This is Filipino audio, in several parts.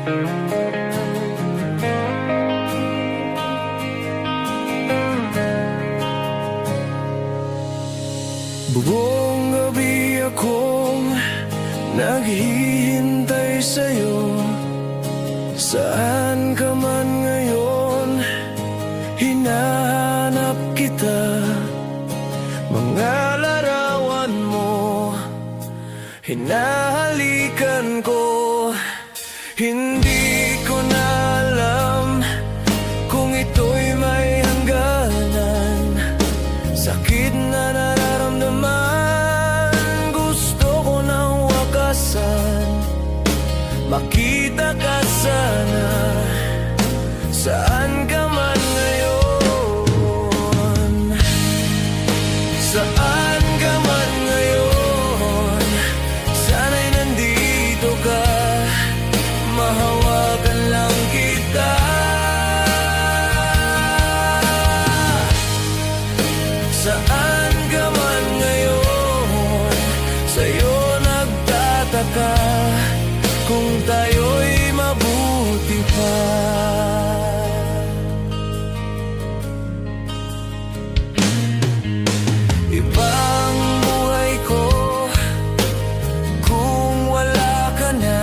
Buong gabi akong naghihintay sa'yo. Saan ka man ngayon, hinahanap kita. Mga larawan mo, hinahalikan ko. Hindi ko na alam kung ito'y may hangganan. Sakit na nararamdaman, gusto ko nang wakasan. Makita ka sana, saan ka man ngayon. Saan ka man ngayon, sana'y nandito ka. Mahawakan lang kita. Saan ka man ngayon, sa'yo nagtataka kung tayo'y mabuti pa. Ibang buhay ko kung wala ka na,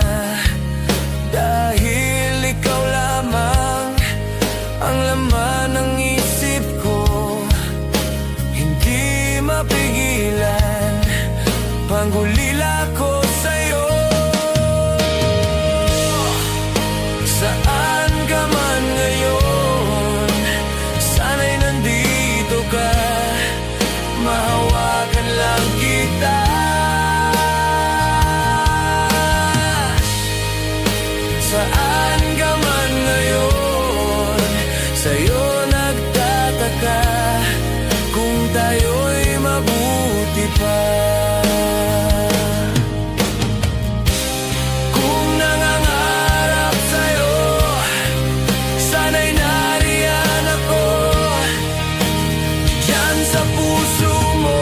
dahil ikaw lamang ang laman ng isip ko. Hindi mapigilan, panggulila ko sa'yo. Saan ka man ngayon, sana'y nandito ka. Mahawakan lang kita. Saan ka man ngayon, sa'yo nagtataka kung tayo'y mabuti pa. Kung nangangarap sa'yo, sana'y nariyan ako, diyan sa puso mo.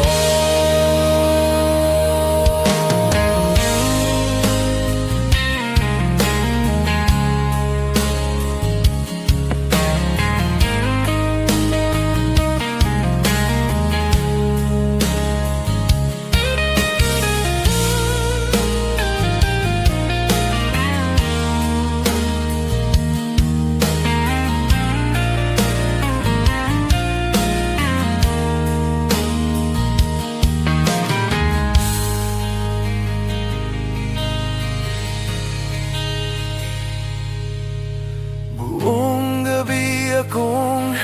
Buong gabi akong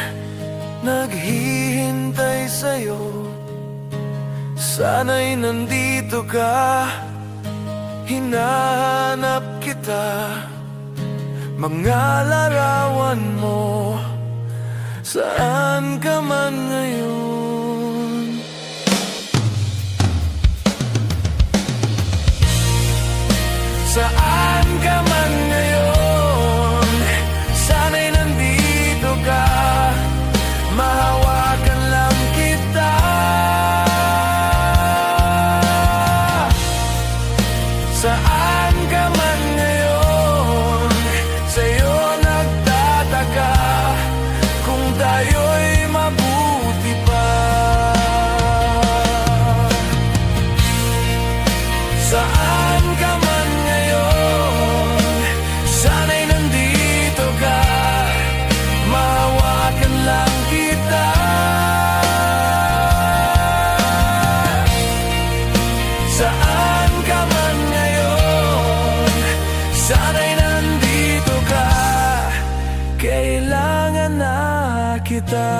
naghihintay sa'yo. Sana'y nandito ka, hinahanap kita. Mga larawan mo, saan ka man ngayon. Saan ka man ngayon, sana'y nandito ka. Mahawakan lang kita. Saan ka man ngayon, sa'yo nagtataka kung tayo'y mabuti pa. Saan ka man ngayon, sana'y nandito ka. Mahawakan lang kita. Saan ka man ngayon, sana'y nandito ka. Kailangan na kita.